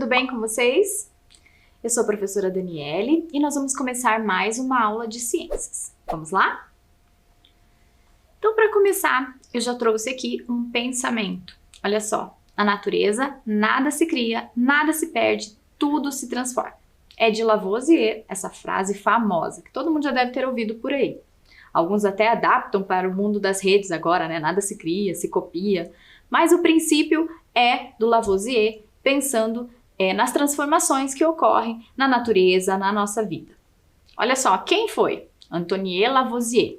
bem com vocês? Eu sou a professora Daniele e nós vamos começar mais uma aula de ciências. Vamos lá? Então, para começar, eu já trouxe aqui um pensamento. Olha só, na natureza, nada se cria, nada se perde, tudo se transforma. É de Lavoisier essa frase famosa, que todo mundo já deve ter ouvido por aí. Alguns até adaptam para o mundo das redes agora, né? Nada se cria, se copia. Mas o princípio é do Lavoisier, pensando nas transformações que ocorrem na natureza, na nossa vida. Olha só, quem foi? Antoine Lavoisier.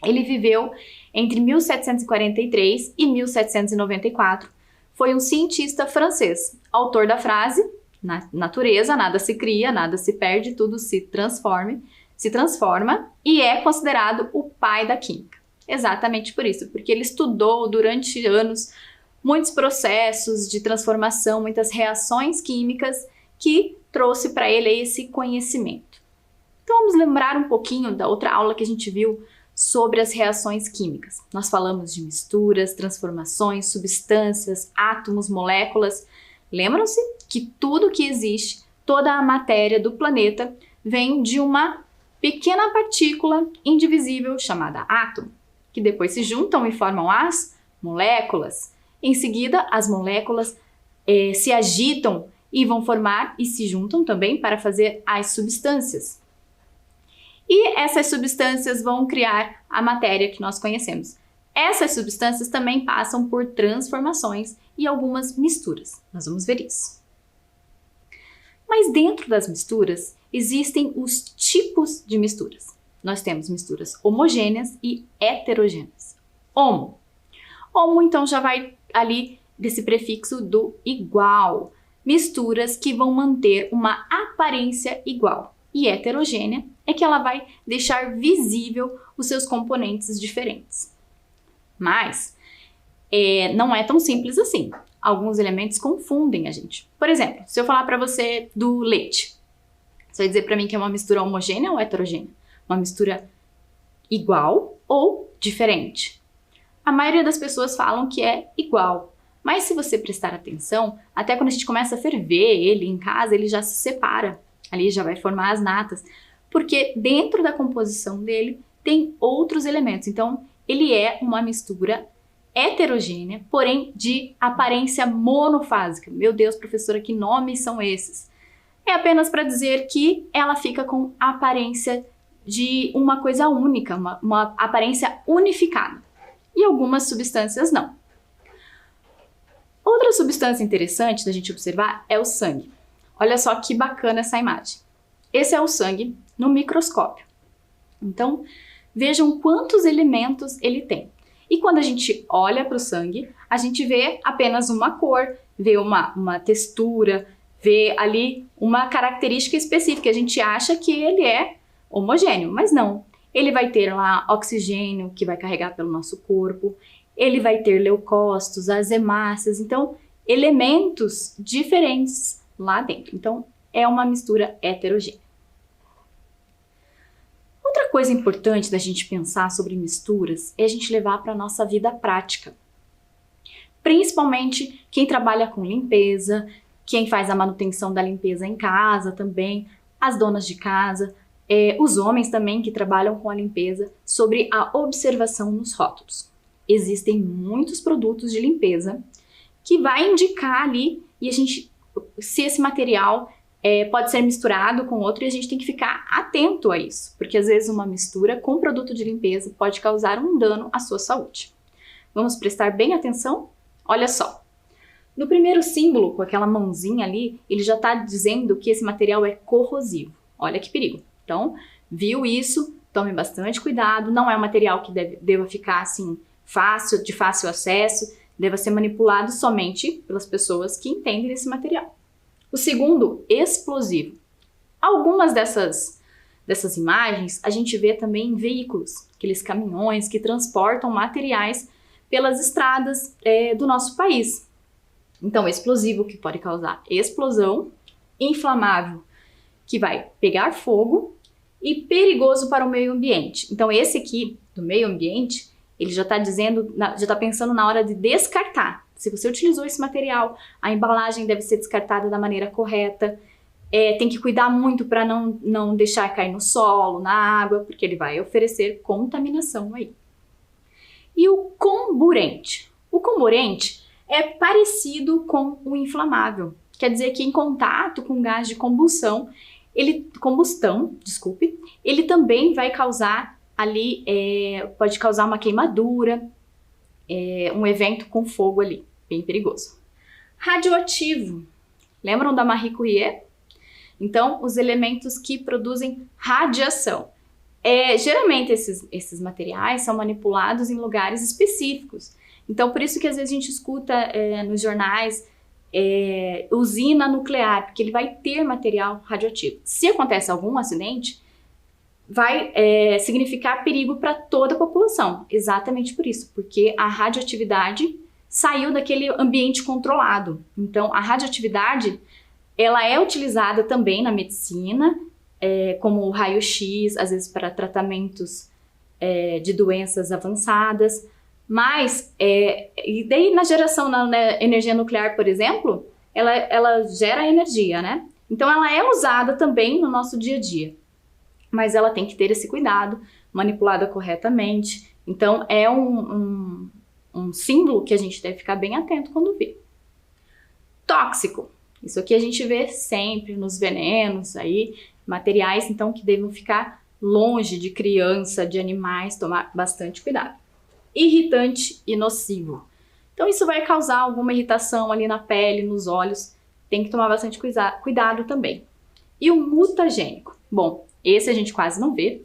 Ele viveu entre 1743 e 1794. Foi um cientista francês, autor da frase: na natureza, nada se cria, nada se perde, tudo se transforma, e é considerado o pai da química. Exatamente por isso, porque ele estudou durante anos muitos processos de transformação, muitas reações químicas que trouxe para ele esse conhecimento. Então vamos lembrar um pouquinho da outra aula que a gente viu sobre as reações químicas. Nós falamos de misturas, transformações, substâncias, átomos, moléculas. Lembram-se que tudo que existe, toda a matéria do planeta, vem de uma pequena partícula indivisível chamada átomo, que depois se juntam e formam as moléculas. Em seguida, as moléculas se agitam e vão formar e se juntam também para fazer as substâncias. E essas substâncias vão criar a matéria que nós conhecemos. Essas substâncias também passam por transformações e algumas misturas. Nós vamos ver isso. Mas dentro das misturas, existem os tipos de misturas. Nós temos misturas homogêneas e heterogêneas. Homo, então, já vai ali desse prefixo do igual. Misturas que vão manter uma aparência igual. E heterogênea é que ela vai deixar visível os seus componentes diferentes. Mas não é tão simples assim. Alguns elementos confundem a gente. Por exemplo, se eu falar para você do leite, você vai dizer para mim que é uma mistura homogênea ou heterogênea? Uma mistura igual ou diferente? A maioria das pessoas falam que é igual. Mas se você prestar atenção, até quando a gente começa a ferver ele em casa, ele já se separa. Ali já vai formar as natas. Porque dentro da composição dele tem outros elementos. Então, ele é uma mistura heterogênea, porém de aparência monofásica. Meu Deus, professora, que nomes são esses? É apenas para dizer que ela fica com a aparência de uma coisa única, uma aparência unificada. E algumas substâncias não. Outra substância interessante da gente observar é o sangue. Olha só que bacana essa imagem. Esse é o sangue no microscópio. Então, vejam quantos elementos ele tem. E quando a gente olha para o sangue, a gente vê apenas uma cor, vê uma textura, vê ali uma característica específica. A gente acha que ele é homogêneo, mas não. Ele vai ter lá oxigênio que vai carregar pelo nosso corpo, ele vai ter leucócitos, as hemácias, então elementos diferentes lá dentro. Então é uma mistura heterogênea. Outra coisa importante da gente pensar sobre misturas é a gente levar para a nossa vida prática. Principalmente quem trabalha com limpeza, quem faz a manutenção da limpeza em casa também, as donas de casa, os homens também que trabalham com a limpeza, sobre a observação nos rótulos. Existem muitos produtos de limpeza que vai indicar ali se esse material pode ser misturado com outro, e a gente tem que ficar atento a isso, porque às vezes uma mistura com produto de limpeza pode causar um dano à sua saúde. Vamos prestar bem atenção? Olha só. No primeiro símbolo, com aquela mãozinha ali, ele já está dizendo que esse material é corrosivo. Olha que perigo. Então, viu isso? Tome bastante cuidado. Não é um material que deva ficar assim de fácil acesso, deva ser manipulado somente pelas pessoas que entendem desse material. O segundo, explosivo. Algumas dessas imagens a gente vê também em veículos, aqueles caminhões que transportam materiais pelas estradas do nosso país. Então, explosivo que pode causar explosão, inflamável que vai pegar fogo e perigoso para o meio ambiente. Então, esse aqui do meio ambiente, ele já está dizendo, já está pensando na hora de descartar. Se você utilizou esse material, a embalagem deve ser descartada da maneira correta. Tem que cuidar muito para não deixar cair no solo, na água, porque ele vai oferecer contaminação aí. E o comburente? O comburente é parecido com o inflamável. Quer dizer que em contato com gás de combustão, ele também vai causar ali, pode causar uma queimadura, um evento com fogo ali, bem perigoso. Radioativo. Lembram da Marie Curie? Então, os elementos que produzem radiação. Geralmente, esses materiais são manipulados em lugares específicos. Então, por isso que às vezes a gente escuta nos jornais usina nuclear, porque ele vai ter material radioativo. Se acontece algum acidente, vai significar perigo para toda a população. Exatamente por isso, porque a radioatividade saiu daquele ambiente controlado. Então, a radioatividade ela é utilizada também na medicina, como o raio-x, às vezes para tratamentos de doenças avançadas, mas, e daí na geração da energia nuclear, por exemplo, ela gera energia, né? Então ela é usada também no nosso dia a dia, mas ela tem que ter esse cuidado, manipulada corretamente. Então é um símbolo que a gente deve ficar bem atento quando vê. Tóxico. Isso aqui a gente vê sempre nos venenos aí, materiais então que devem ficar longe de criança, de animais, tomar bastante cuidado. Irritante e nocivo. Então isso vai causar alguma irritação ali na pele, nos olhos, tem que tomar bastante cuidado também. E o mutagênico. Bom, esse a gente quase não vê,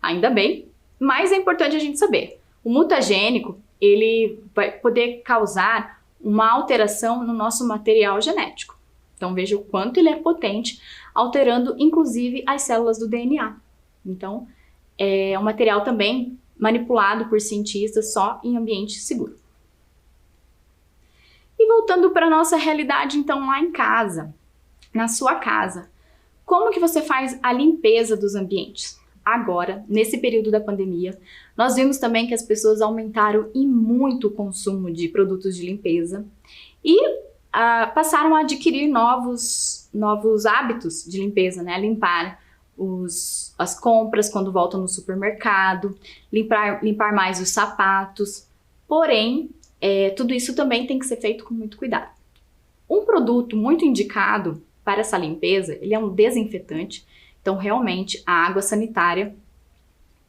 ainda bem, mas é importante a gente saber. O mutagênico, ele vai poder causar uma alteração no nosso material genético. Então veja o quanto ele é potente, alterando inclusive as células do DNA. Então é um material também manipulado por cientistas só em ambiente seguro. E voltando para a nossa realidade então lá em casa, na sua casa, como que você faz a limpeza dos ambientes? Agora, nesse período da pandemia, nós vimos também que as pessoas aumentaram e muito o consumo de produtos de limpeza e passaram a adquirir novos hábitos de limpeza, né? Limpar as compras quando voltam no supermercado, limpar mais os sapatos. Porém, tudo isso também tem que ser feito com muito cuidado. Um produto muito indicado para essa limpeza, ele é um desinfetante. Então, realmente, a água sanitária,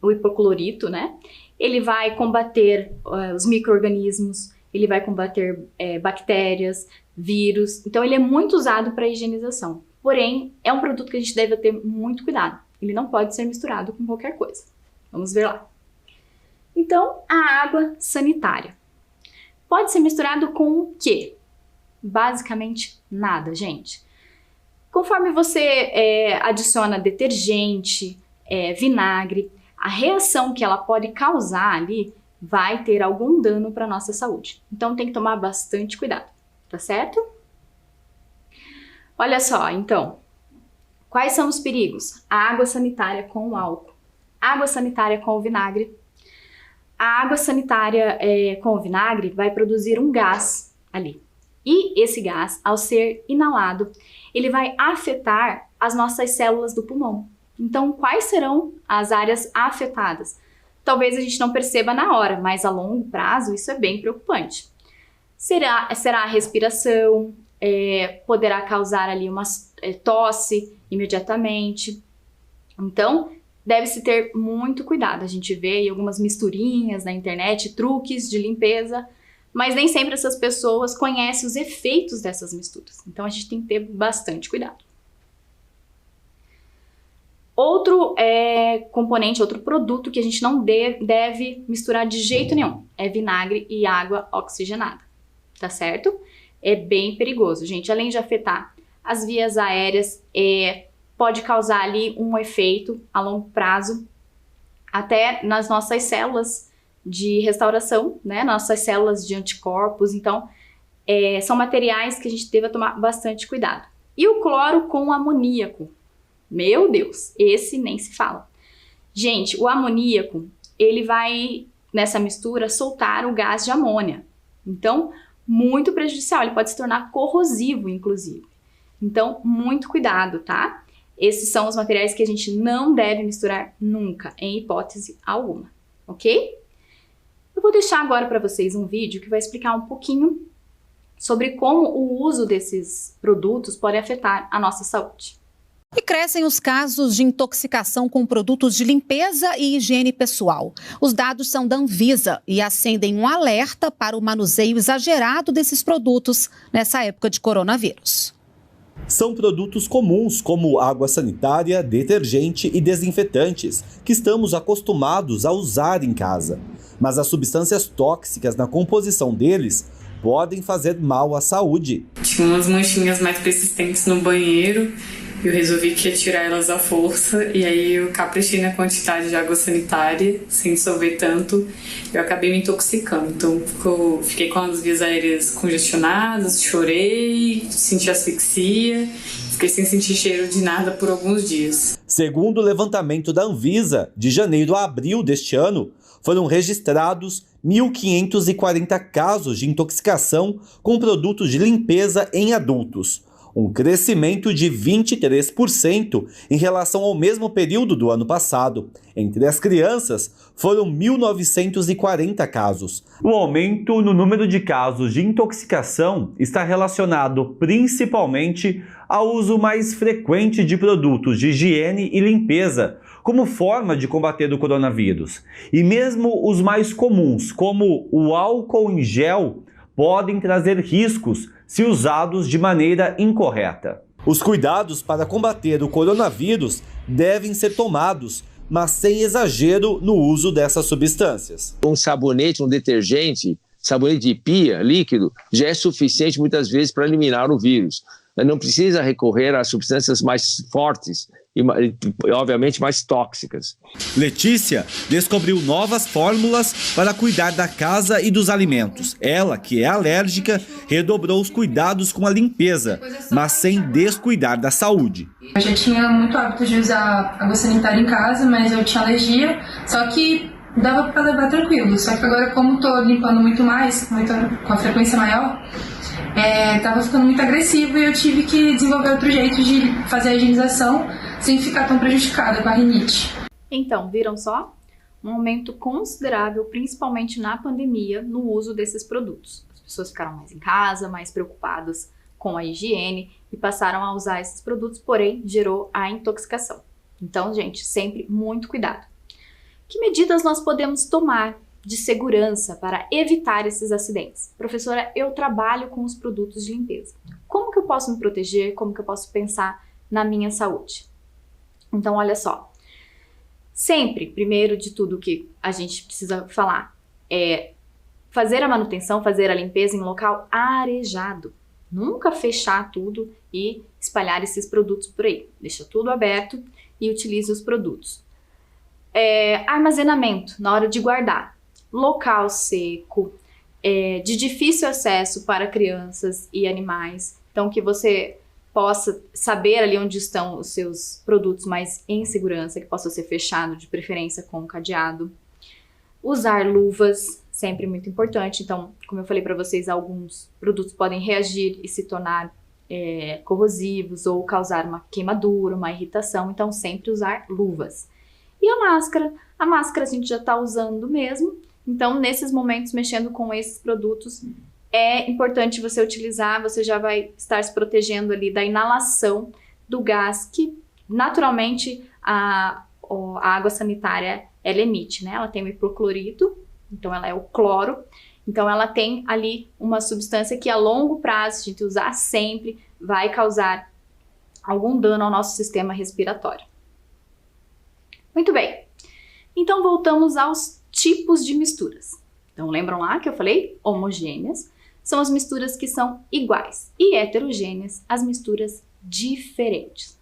o hipoclorito, né? Ele vai combater os micro-organismos, ele vai combater bactérias, vírus. Então, ele é muito usado para higienização. Porém, é um produto que a gente deve ter muito cuidado. Ele não pode ser misturado com qualquer coisa. Vamos ver lá. Então, a água sanitária. Pode ser misturado com o quê? Basicamente nada, gente. Conforme você adiciona detergente, vinagre, a reação que ela pode causar ali vai ter algum dano para a nossa saúde. Então tem que tomar bastante cuidado, tá certo? Olha só, então, quais são os perigos? A água sanitária com o álcool, água sanitária com o vinagre. A água sanitária com o vinagre vai produzir um gás ali. E esse gás, ao ser inalado, ele vai afetar as nossas células do pulmão. Então, quais serão as áreas afetadas? Talvez a gente não perceba na hora, mas a longo prazo isso é bem preocupante. Será a respiração, poderá causar ali uma tosse imediatamente. Então, deve-se ter muito cuidado. A gente vê aí algumas misturinhas na internet, truques de limpeza, mas nem sempre essas pessoas conhecem os efeitos dessas misturas. Então a gente tem que ter bastante cuidado. Outro componente, outro produto que a gente não deve misturar de jeito nenhum é vinagre e água oxigenada, tá certo? É bem perigoso, gente. Além de afetar as vias aéreas, pode causar ali um efeito a longo prazo, até nas nossas células de restauração, né? Nossas células de anticorpos. Então, são materiais que a gente deve tomar bastante cuidado. E o cloro com amoníaco. Meu Deus, esse nem se fala. Gente, o amoníaco, ele vai, nessa mistura, soltar o gás de amônia. Então, muito prejudicial, ele pode se tornar corrosivo, inclusive. Então, muito cuidado, tá? Esses são os materiais que a gente não deve misturar nunca, em hipótese alguma, ok? Eu vou deixar agora para vocês um vídeo que vai explicar um pouquinho sobre como o uso desses produtos pode afetar a nossa saúde. E crescem os casos de intoxicação com produtos de limpeza e higiene pessoal. Os dados são da Anvisa e acendem um alerta para o manuseio exagerado desses produtos nessa época de coronavírus. São produtos comuns como água sanitária, detergente e desinfetantes, que estamos acostumados a usar em casa. Mas as substâncias tóxicas na composição deles podem fazer mal à saúde. Tinha umas manchinhas mais persistentes no banheiro, eu resolvi que ia tirar elas à força, e aí eu caprichei na quantidade de água sanitária, sem dissolver tanto, eu acabei me intoxicando. Então fiquei com as vias aéreas congestionadas, chorei, senti asfixia, fiquei sem sentir cheiro de nada por alguns dias. Segundo o levantamento da Anvisa, de janeiro a abril deste ano, foram registrados 1.540 casos de intoxicação com produtos de limpeza em adultos, um crescimento de 23% em relação ao mesmo período do ano passado. Entre as crianças, foram 1.940 casos. O aumento no número de casos de intoxicação está relacionado principalmente ao uso mais frequente de produtos de higiene e limpeza, como forma de combater o coronavírus. E mesmo os mais comuns, como o álcool em gel, podem trazer riscos se usados de maneira incorreta. Os cuidados para combater o coronavírus devem ser tomados, mas sem exagero no uso dessas substâncias. Um sabonete, um detergente, sabonete de pia, líquido, já é suficiente muitas vezes para eliminar o vírus. Não precisa recorrer a substâncias mais fortes e, obviamente, mais tóxicas. Letícia descobriu novas fórmulas para cuidar da casa e dos alimentos. Ela, que é alérgica, redobrou os cuidados com a limpeza, mas sem descuidar da saúde. Eu já tinha muito hábito de usar água sanitária em casa, mas eu tinha alergia, só que dava para levar tranquilo. Só que agora, como estou limpando muito mais, com a frequência maior, estava ficando muito agressivo e eu tive que desenvolver outro jeito de fazer a higienização sem ficar tão prejudicada com a rinite. Então, viram só? Um aumento considerável, principalmente na pandemia, no uso desses produtos. As pessoas ficaram mais em casa, mais preocupadas com a higiene e passaram a usar esses produtos, porém gerou a intoxicação. Então, gente, sempre muito cuidado. Que medidas nós podemos tomar de segurança para evitar esses acidentes? Professora, eu trabalho com os produtos de limpeza. Como que eu posso me proteger? Como que eu posso pensar na minha saúde? Então, olha só. Sempre, primeiro de tudo que a gente precisa falar é fazer a manutenção, fazer a limpeza em local arejado. Nunca fechar tudo e espalhar esses produtos por aí. Deixa tudo aberto e utilize os produtos. Armazenamento, na hora de guardar. Local seco, de difícil acesso para crianças e animais. Então, que você possa saber ali onde estão os seus produtos, mas em segurança, que possa ser fechado, de preferência com cadeado. Usar luvas, sempre muito importante. Então, como eu falei para vocês, alguns produtos podem reagir e se tornar corrosivos ou causar uma queimadura, uma irritação. Então, sempre usar luvas. E a máscara? A máscara a gente já está usando mesmo. Então, nesses momentos, mexendo com esses produtos, é importante você utilizar, você já vai estar se protegendo ali da inalação do gás que, naturalmente, a água sanitária, ela emite, né? Ela tem o hipoclorito, então ela é o cloro, então ela tem ali uma substância que a longo prazo, se a gente usar sempre, vai causar algum dano ao nosso sistema respiratório. Muito bem, então voltamos aos tipos de misturas. Então lembram lá que eu falei? Homogêneas são as misturas que são iguais e heterogêneas as misturas diferentes.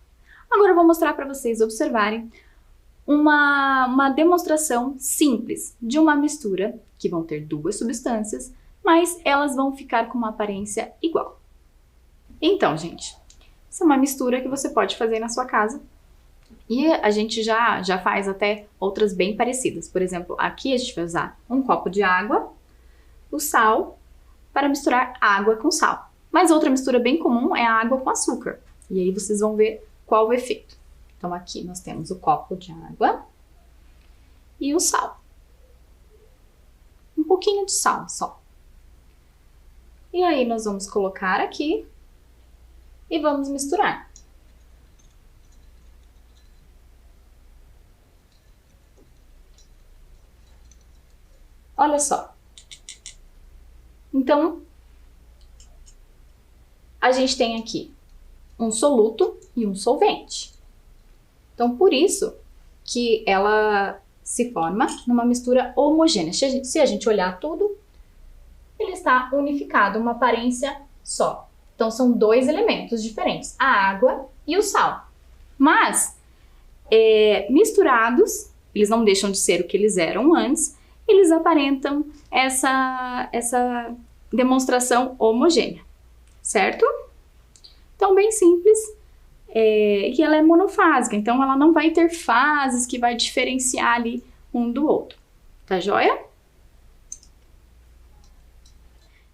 Agora eu vou mostrar para vocês observarem uma demonstração simples de uma mistura que vão ter duas substâncias, mas elas vão ficar com uma aparência igual. Então, gente, essa é uma mistura que você pode fazer na sua casa. E a gente já faz até outras bem parecidas. Por exemplo, aqui a gente vai usar um copo de água, o sal, para misturar água com sal. Mas outra mistura bem comum é a água com açúcar. E aí vocês vão ver qual o efeito. Então aqui nós temos o copo de água e o sal. Um pouquinho de sal só. E aí nós vamos colocar aqui e vamos misturar. Olha só. Então, a gente tem aqui um soluto e um solvente. Então, por isso que ela se forma numa mistura homogênea. Se a gente olhar tudo, ele está unificado, uma aparência só. Então, são dois elementos diferentes, a água e o sal. Mas, misturados, eles não deixam de ser o que eles eram antes, eles aparentam essa demonstração homogênea, certo? Então, bem simples, e ela é monofásica, então ela não vai ter fases que vai diferenciar ali um do outro, tá joia?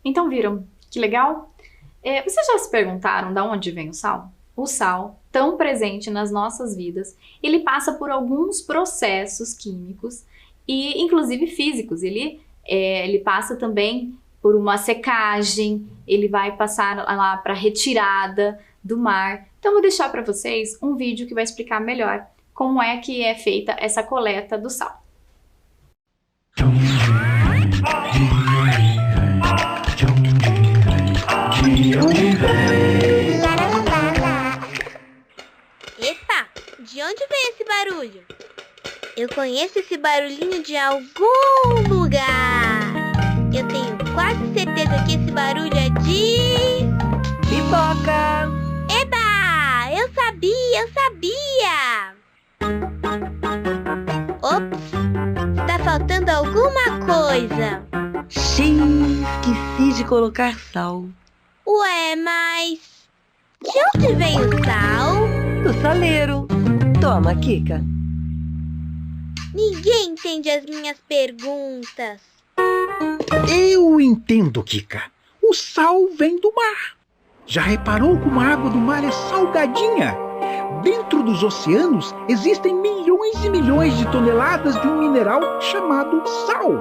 Então, viram que legal? Vocês já se perguntaram de onde vem o sal? O sal, tão presente nas nossas vidas, ele passa por alguns processos químicos e inclusive físicos. Ele passa também por uma secagem, ele vai passar lá para retirada do mar. Então, vou deixar para vocês um vídeo que vai explicar melhor como é que é feita essa coleta do sal. Epa, de onde vem esse barulho? Eu conheço esse barulhinho de algum lugar. Eu tenho quase certeza que esse barulho é de... pipoca! Eba! Eu sabia! Ops! Tá faltando alguma coisa. Xiii, esqueci de colocar sal. Ué, mas... de onde vem o sal? Do saleiro. Toma, Kika. Ninguém entende as minhas perguntas. Eu entendo, Kika. O sal vem do mar. Já reparou como a água do mar é salgadinha? Dentro dos oceanos existem milhões e milhões de toneladas de um mineral chamado sal.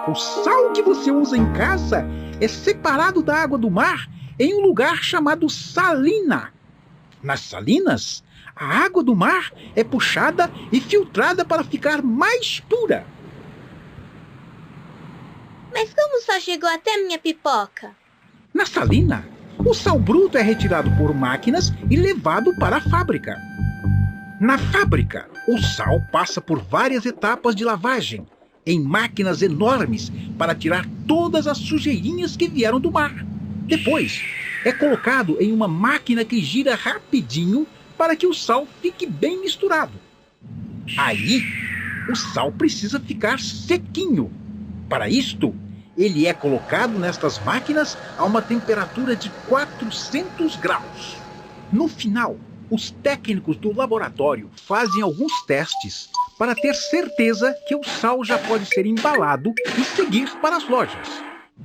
O sal que você usa em casa é separado da água do mar em um lugar chamado salina. Nas salinas, a água do mar é puxada e filtrada para ficar mais pura. Mas como só chegou até minha pipoca? Na salina, o sal bruto é retirado por máquinas e levado para a fábrica. Na fábrica, o sal passa por várias etapas de lavagem, em máquinas enormes para tirar todas as sujeirinhas que vieram do mar. Depois, é colocado em uma máquina que gira rapidinho para que o sal fique bem misturado. Aí, o sal precisa ficar sequinho. Para isto, ele é colocado nestas máquinas a uma temperatura de 400 graus. No final, os técnicos do laboratório fazem alguns testes para ter certeza que o sal já pode ser embalado e seguir para as lojas.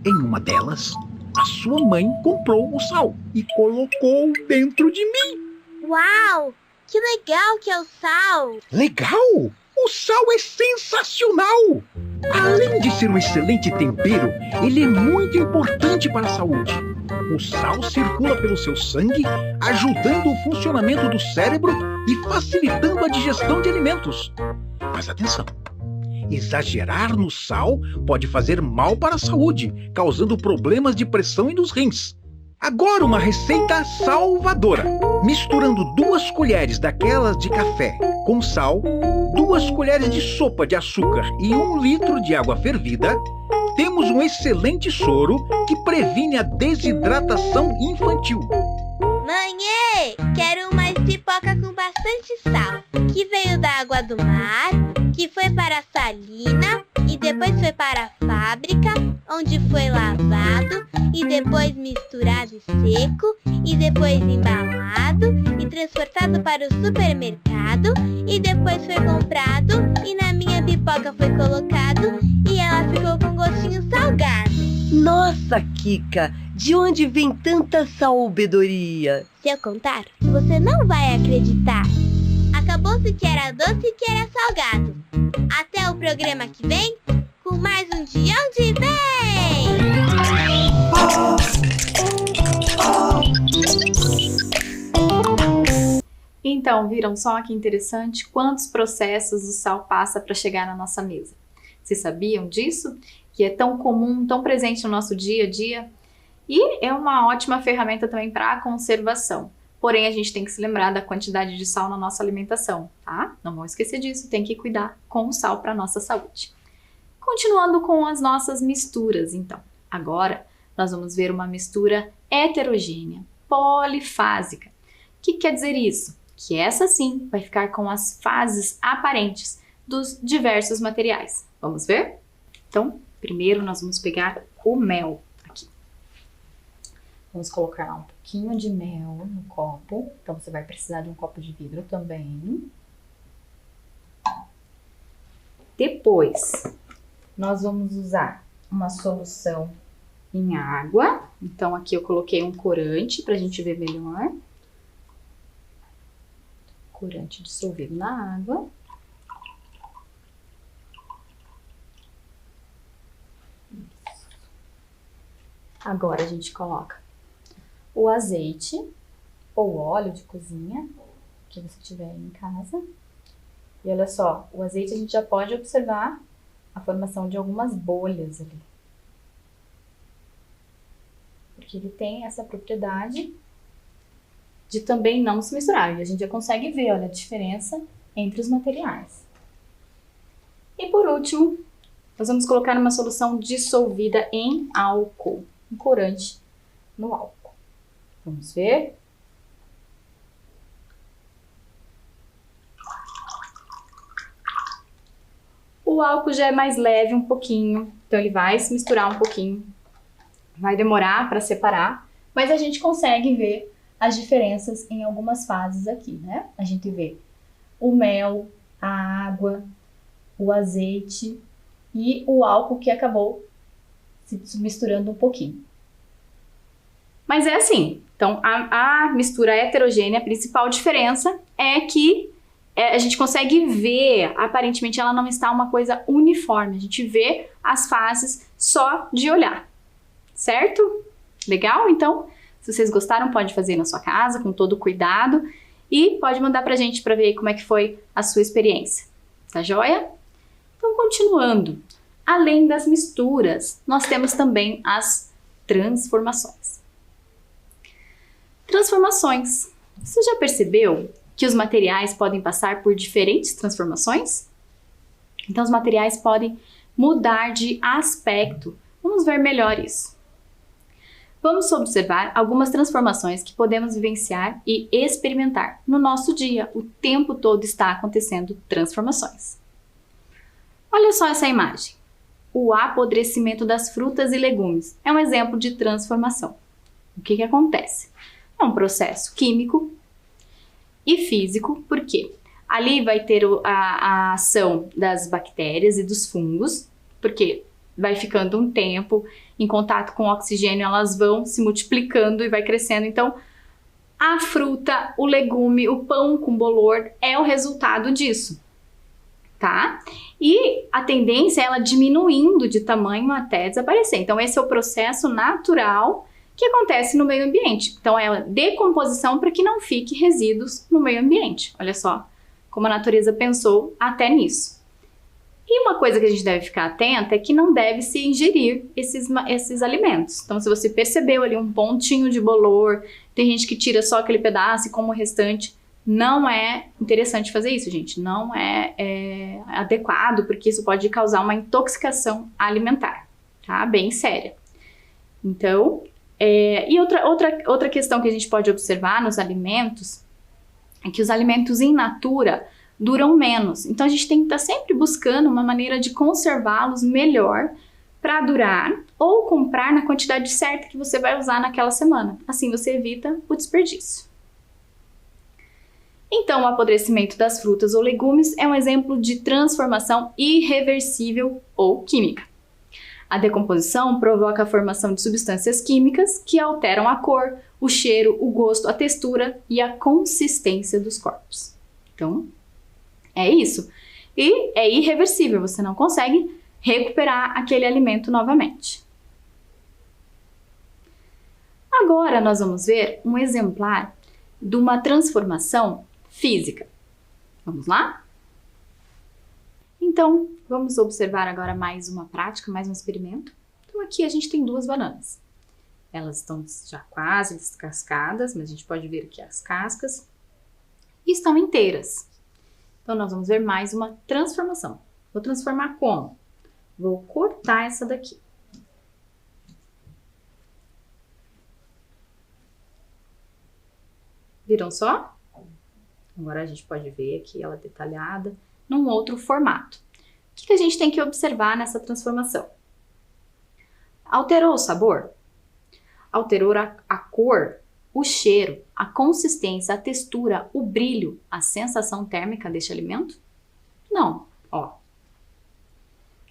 Em uma delas, a sua mãe comprou o sal e colocou dentro de mim. Uau! Que legal que é o sal! Legal? O sal é sensacional! Além de ser um excelente tempero, ele é muito importante para a saúde. O sal circula pelo seu sangue, ajudando o funcionamento do cérebro e facilitando a digestão de alimentos. Mas atenção! Exagerar no sal pode fazer mal para a saúde, causando problemas de pressão e nos rins. Agora uma receita salvadora. Misturando 2 colheres daquelas de café com sal, 2 colheres de sopa de açúcar e 1 litro de água fervida, temos um excelente soro que previne a desidratação infantil. Mãe, quero uma pipoca com bastante sal, que veio da água do mar, que foi para a salina e depois foi para a fábrica, onde foi lavado e depois misturado e seco e depois embalado e transportado para o supermercado e depois foi comprado e na minha pipoca foi colocado e ela ficou com gostinho salgado. Nossa, Nossa, Kika, de onde vem tanta sabedoria? Se eu contar, você não vai acreditar. Acabou-se que era doce e que era salgado. Até o programa que vem, com mais um Dião de Bem! Então, viram só que interessante quantos processos o sal passa para chegar na nossa mesa? Vocês sabiam disso? Que é tão comum, tão presente no nosso dia a dia? E é uma ótima ferramenta também para a conservação. Porém, a gente tem que se lembrar da quantidade de sal na nossa alimentação, tá? Não vamos esquecer disso, tem que cuidar com o sal para a nossa saúde. Continuando com as nossas misturas, então. Agora, nós vamos ver uma mistura heterogênea, polifásica. O que quer dizer isso? Que essa sim vai ficar com as fases aparentes dos diversos materiais. Vamos ver? Então, primeiro nós vamos pegar o mel aqui. Vamos colocar lá um pouquinho de mel no copo. Então, você vai precisar de um copo de vidro também. Depois, nós vamos usar uma solução em água. Então, aqui eu coloquei um corante para a gente ver melhor. Corante dissolvido na água. Isso. Agora a gente coloca o azeite ou óleo de cozinha que você tiver aí em casa. E olha só, o azeite a gente já pode observar a formação de algumas bolhas ali. Porque ele tem essa propriedade de também não se misturar. E a gente já consegue ver, olha, a diferença entre os materiais. E por último, nós vamos colocar uma solução dissolvida em álcool, um corante no álcool. Vamos ver? O álcool já é mais leve um pouquinho, então ele vai se misturar um pouquinho. Vai demorar para separar, mas a gente consegue ver as diferenças em algumas fases aqui, né? A gente vê o mel, a água, o azeite e o álcool que acabou se misturando um pouquinho. Mas é assim, então a mistura heterogênea, a principal diferença é que a gente consegue ver, aparentemente ela não está uma coisa uniforme, a gente vê as fases só de olhar, certo? Legal? Então, se vocês gostaram, pode fazer na sua casa, com todo cuidado, e pode mandar pra gente pra ver como é que foi a sua experiência. Tá joia? Então, continuando. Além das misturas, nós temos também as transformações. Transformações. Você já percebeu que os materiais podem passar por diferentes transformações? Então, os materiais podem mudar de aspecto. Vamos ver melhor isso. Vamos observar algumas transformações que podemos vivenciar e experimentar no nosso dia. O tempo todo está acontecendo transformações. Olha só essa imagem. O apodrecimento das frutas e legumes é um exemplo de transformação. O que acontece? É um processo químico e físico, porque ali vai ter a ação das bactérias e dos fungos, porque vai ficando um tempo em contato com o oxigênio, elas vão se multiplicando e vai crescendo. Então, a fruta, o legume, o pão com bolor é o resultado disso, tá? E a tendência é ela diminuindo de tamanho até desaparecer. Então, esse é o processo natural que acontece no meio ambiente. Então, é a decomposição para que não fique resíduos no meio ambiente. Olha só como a natureza pensou até nisso. E uma coisa que a gente deve ficar atenta é que não deve se ingerir esses alimentos. Então, se você percebeu ali um pontinho de bolor, tem gente que tira só aquele pedaço e come o restante, não é interessante fazer isso, gente. Não é adequado, porque isso pode causar uma intoxicação alimentar, tá? Bem séria. Então, e outra questão que a gente pode observar nos alimentos é que os alimentos in natura duram menos. Então, a gente tem que estar sempre buscando uma maneira de conservá-los melhor para durar ou comprar na quantidade certa que você vai usar naquela semana. Assim, você evita o desperdício. Então, o apodrecimento das frutas ou legumes é um exemplo de transformação irreversível ou química. A decomposição provoca a formação de substâncias químicas que alteram a cor, o cheiro, o gosto, a textura e a consistência dos corpos. Então, é isso. E é irreversível, você não consegue recuperar aquele alimento novamente. Agora nós vamos ver um exemplar de uma transformação física. Vamos lá? Então, vamos observar agora mais uma prática, mais um experimento. Então aqui a gente tem 2 bananas. Elas estão já quase descascadas, mas a gente pode ver aqui as cascas. E estão inteiras. Então nós vamos ver mais uma transformação. Vou transformar como? Vou cortar essa daqui. Viram só? Agora a gente pode ver aqui ela detalhada num outro formato. O que a gente tem que observar nessa transformação? Alterou o sabor? Alterou a cor, o cheiro, a consistência, a textura, o brilho, a sensação térmica deste alimento? Não, ó.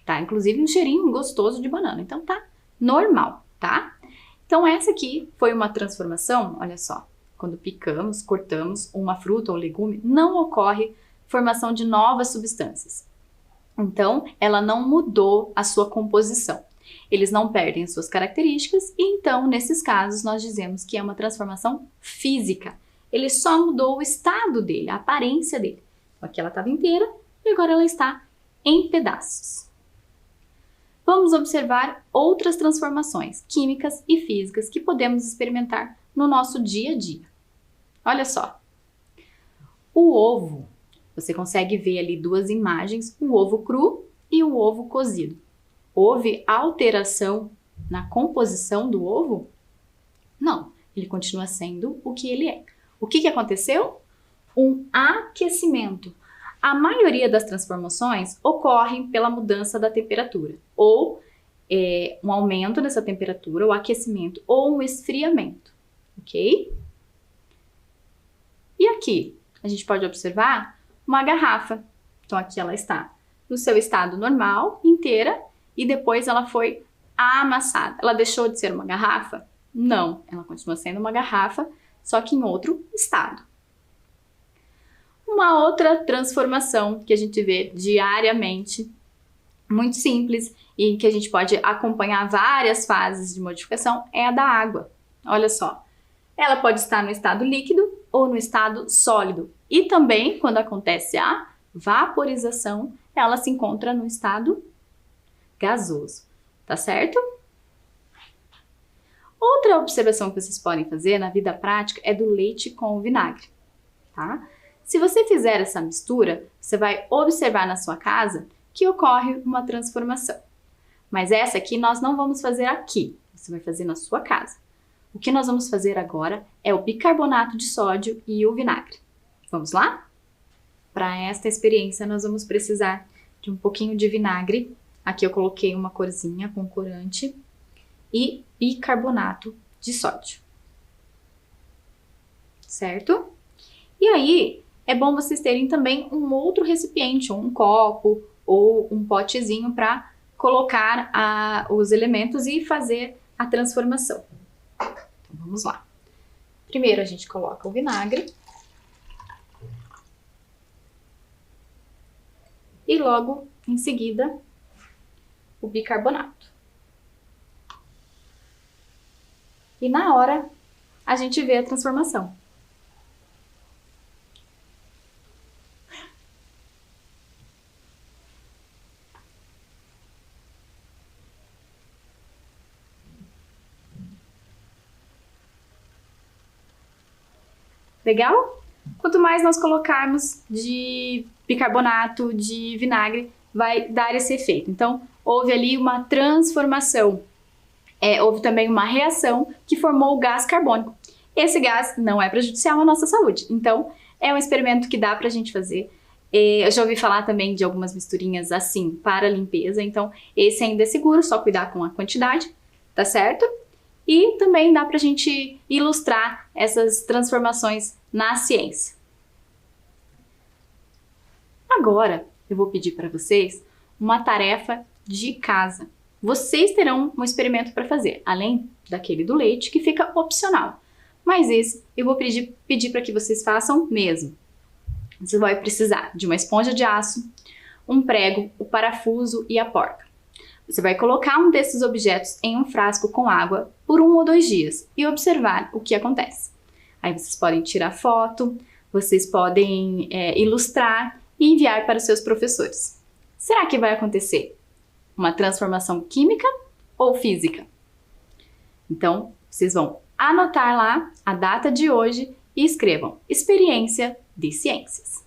Tá, inclusive um cheirinho gostoso de banana, então tá normal, tá? Então essa aqui foi uma transformação, olha só. Quando picamos, cortamos uma fruta ou legume, não ocorre formação de novas substâncias. Então, ela não mudou a sua composição. Eles não perdem as suas características e então, nesses casos, nós dizemos que é uma transformação física. Ele só mudou o estado dele, a aparência dele. Então, aqui ela estava inteira e agora ela está em pedaços. Vamos observar outras transformações químicas e físicas que podemos experimentar no nosso dia a dia. Olha só. O ovo. Você consegue ver ali 2 imagens, o ovo cru e o ovo cozido. Houve alteração na composição do ovo? Não, ele continua sendo o que ele é. O que aconteceu? Um aquecimento. A maioria das transformações ocorrem pela mudança da temperatura, ou um aumento dessa temperatura, o aquecimento, ou um esfriamento, ok? E aqui, a gente pode observar uma garrafa. Então aqui ela está no seu estado normal, inteira, e depois ela foi amassada. Ela deixou de ser uma garrafa? Não, ela continua sendo uma garrafa, só que em outro estado. Uma outra transformação que a gente vê diariamente, muito simples, e que a gente pode acompanhar várias fases de modificação, é a da água. Olha só, ela pode estar no estado líquido ou no estado sólido. E também, quando acontece a vaporização, ela se encontra no estado gasoso, tá certo? Outra observação que vocês podem fazer na vida prática é do leite com o vinagre, tá? Se você fizer essa mistura, você vai observar na sua casa que ocorre uma transformação. Mas essa aqui nós não vamos fazer aqui, você vai fazer na sua casa. O que nós vamos fazer agora é o bicarbonato de sódio e o vinagre. Vamos lá? Para esta experiência, nós vamos precisar de um pouquinho de vinagre. Aqui eu coloquei uma corzinha com corante e bicarbonato de sódio. Certo? E aí, é bom vocês terem também um outro recipiente, um copo ou um potezinho para colocar os elementos e fazer a transformação. Então, vamos lá. Primeiro a gente coloca o vinagre. E logo em seguida o bicarbonato. E na hora a gente vê a transformação. Legal? Quanto mais nós colocarmos de bicarbonato, de vinagre, vai dar esse efeito. Então, houve ali uma transformação. Houve também uma reação que formou o gás carbônico. Esse gás não é prejudicial à nossa saúde. Então, é um experimento que dá pra gente fazer. Eu já ouvi falar também de algumas misturinhas assim para limpeza. Então, esse ainda é seguro, só cuidar com a quantidade, tá certo? E também dá pra gente ilustrar essas transformações na ciência. Agora, eu vou pedir para vocês uma tarefa de casa. vocês terão um experimento para fazer, além daquele do leite, que fica opcional. Mas esse eu vou pedir para que vocês façam mesmo. Você vai precisar de uma esponja de aço, um prego, o parafuso e a porca. Você vai colocar um desses objetos em um frasco com água por 1 ou 2 dias e observar o que acontece. Aí vocês podem tirar foto, vocês podem ilustrar e enviar para os seus professores. Será que vai acontecer uma transformação química ou física? Então, vocês vão anotar lá a data de hoje e escrevam experiência de ciências.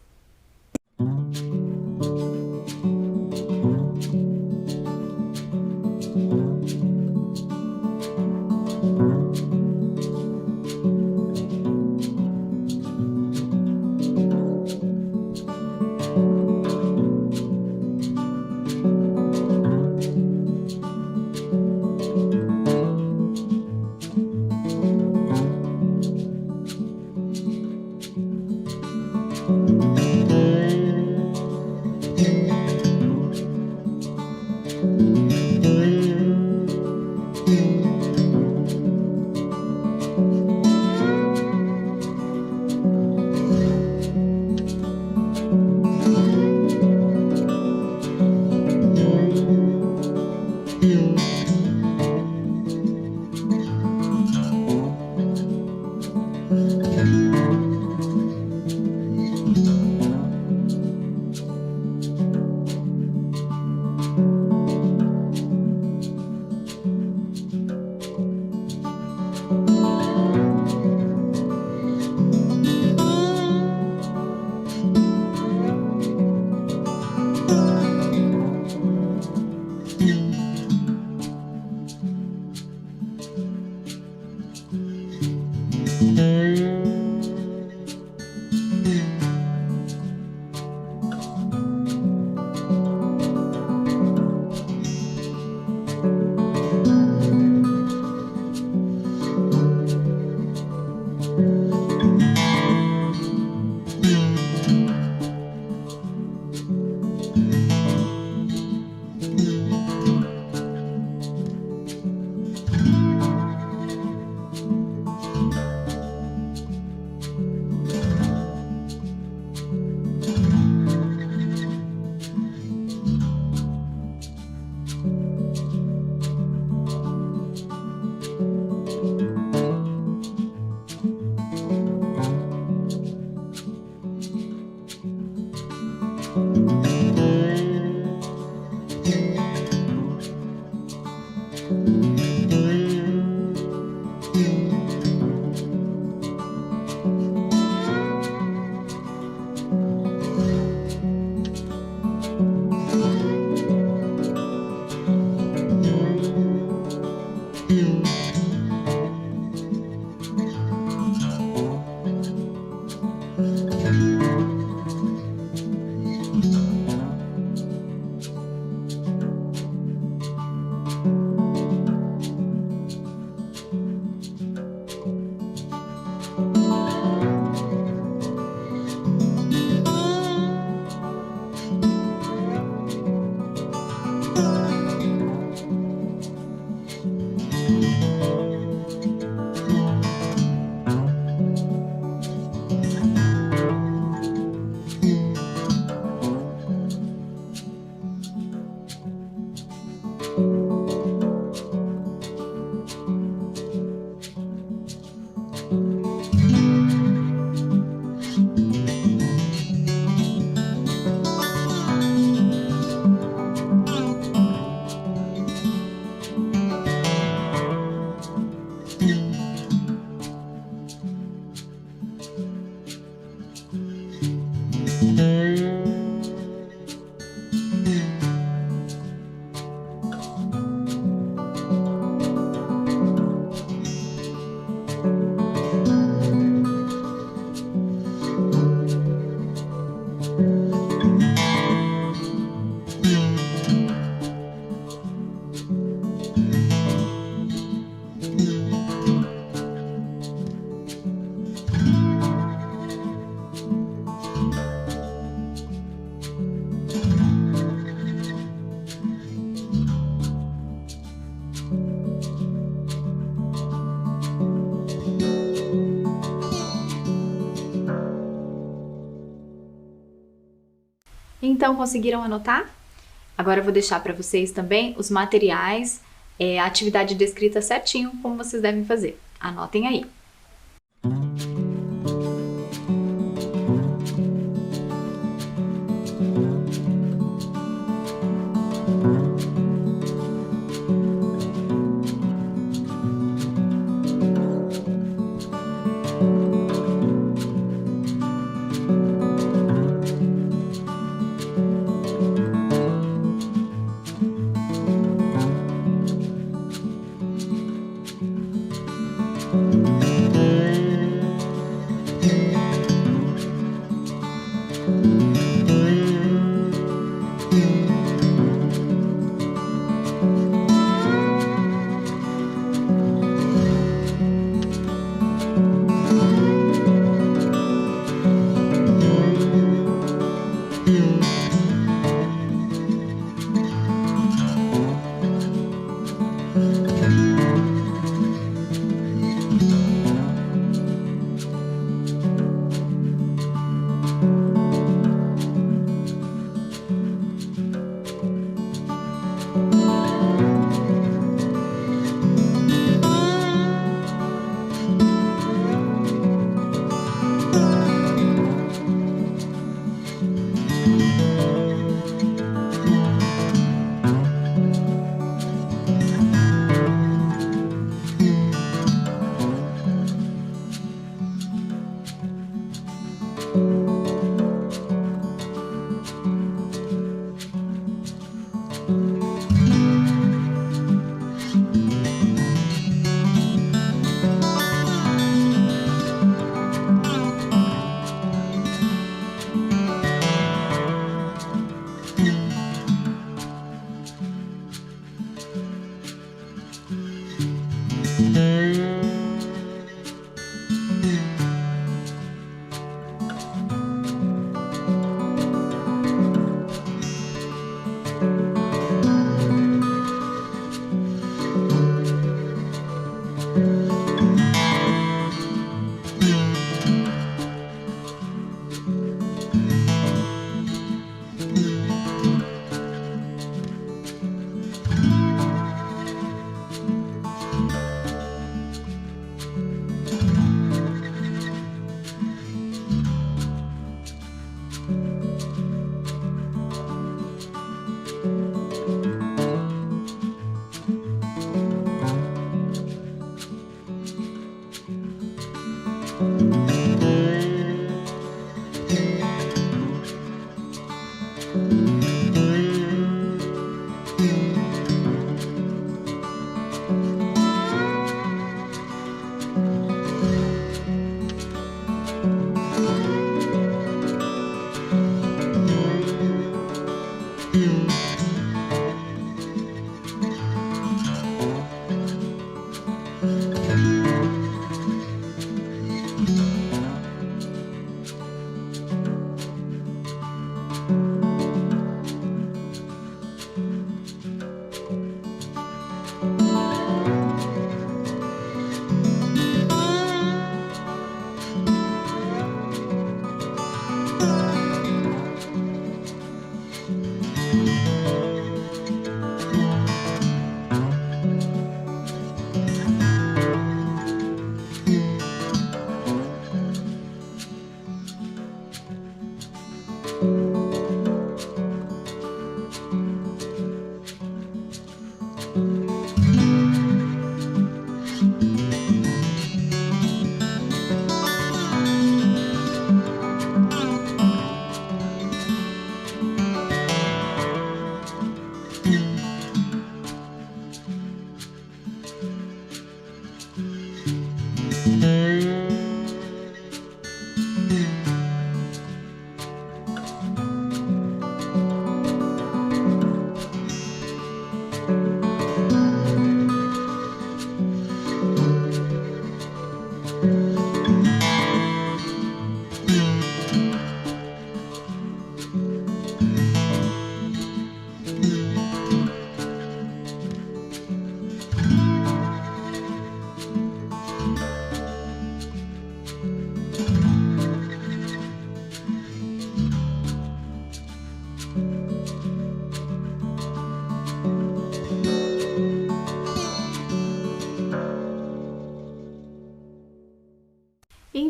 Então, conseguiram anotar? Agora eu vou deixar para vocês também os materiais, a atividade descrita certinho, como vocês devem fazer. Anotem aí.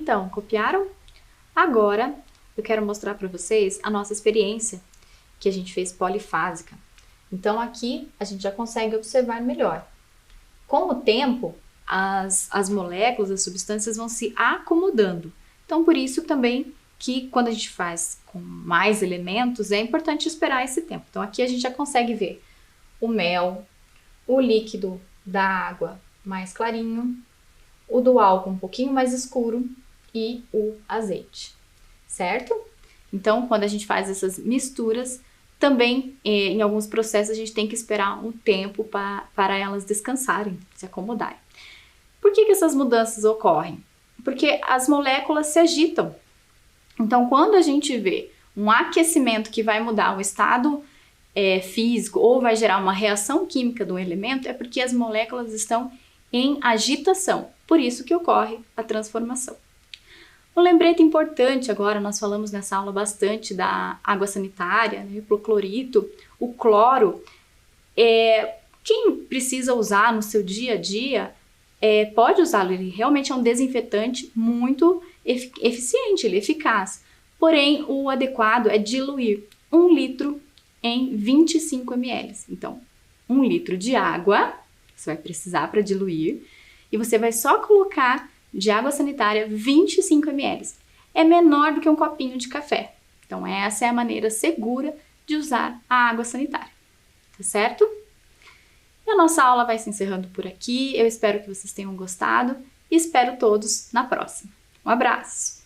Então, copiaram? Agora, eu quero mostrar para vocês a nossa experiência que a gente fez polifásica. Então, aqui a gente já consegue observar melhor. Com o tempo, as moléculas, as substâncias vão se acomodando. Então, por isso também que quando a gente faz com mais elementos, é importante esperar esse tempo. Então, aqui a gente já consegue ver o mel, o líquido da água mais clarinho, o do álcool um pouquinho mais escuro e o azeite, certo? Então, quando a gente faz essas misturas, também em alguns processos a gente tem que esperar um tempo para elas descansarem, se acomodarem. Por que essas mudanças ocorrem? Porque as moléculas se agitam. Então, quando a gente vê um aquecimento que vai mudar o estado físico ou vai gerar uma reação química do elemento, é porque as moléculas estão em agitação. Por isso que ocorre a transformação. Um lembrete importante agora, nós falamos nessa aula bastante da água sanitária, né, o clorito, o cloro. Quem precisa usar no seu dia a dia, pode usá-lo, ele realmente é um desinfetante muito eficiente, ele é eficaz. Porém, o adequado é diluir 1 litro em 25 ml. Então, 1 litro de água, você vai precisar para diluir, e você vai só colocar de água sanitária 25 ml. É menor do que um copinho de café. Então, essa é a maneira segura de usar a água sanitária. Tá certo? E a nossa aula vai se encerrando por aqui. Eu espero que vocês tenham gostado e espero todos na próxima. Um abraço!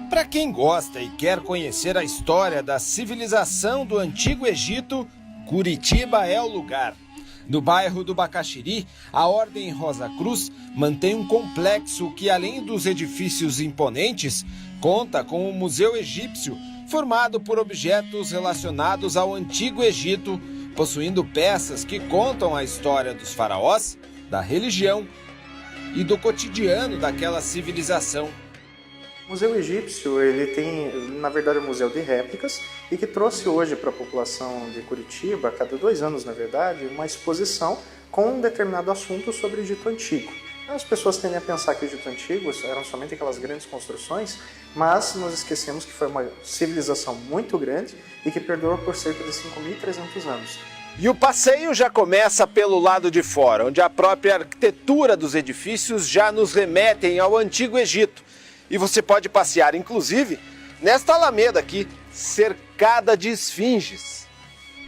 Para quem gosta e quer conhecer a história da civilização do Antigo Egito, Curitiba é o lugar. No bairro do Bacaxiri, a Ordem Rosa Cruz mantém um complexo que, além dos edifícios imponentes, conta com um museu egípcio formado por objetos relacionados ao Antigo Egito, possuindo peças que contam a história dos faraós, da religião e do cotidiano daquela civilização. O Museu Egípcio, ele tem, na verdade, um museu de réplicas e que trouxe hoje para a população de Curitiba, a cada 2 anos, na verdade, uma exposição com um determinado assunto sobre o Egito Antigo. As pessoas tendem a pensar que o Egito Antigo eram somente aquelas grandes construções, mas nós esquecemos que foi uma civilização muito grande e que perdurou por cerca de 5.300 anos. E o passeio já começa pelo lado de fora, onde a própria arquitetura dos edifícios já nos remetem ao Antigo Egito. E você pode passear, inclusive, nesta alameda aqui, cercada de esfinges.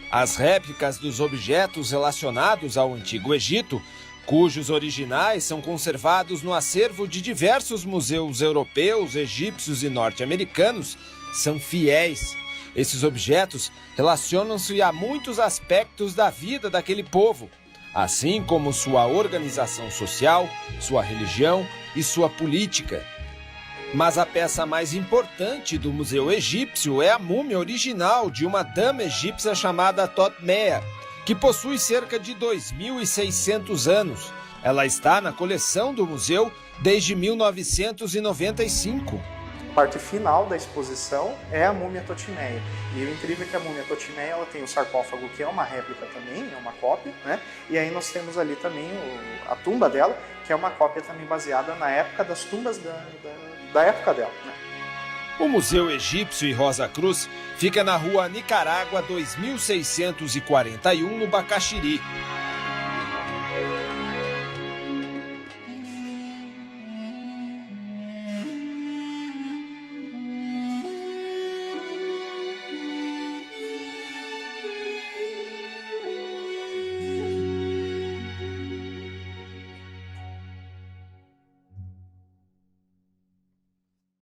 As réplicas dos objetos relacionados ao Antigo Egito, cujos originais são conservados no acervo de diversos museus europeus, egípcios e norte-americanos, são fiéis. Esses objetos relacionam-se a muitos aspectos da vida daquele povo, assim como sua organização social, sua religião e sua política. Mas a peça mais importante do Museu Egípcio é a múmia original de uma dama egípcia chamada Thotmea, que possui cerca de 2.600 anos. Ela está na coleção do museu desde 1995. A parte final da exposição é a múmia Thotmea. E o incrível é que a múmia Thotmea ela tem o sarcófago, que é uma réplica também, é uma cópia, né? E aí nós temos ali também a tumba dela, que é uma cópia também baseada na época das tumbas da época dela, né? O Museu Egípcio e Rosa Cruz fica na rua Nicarágua 2641, no Bacaxiri.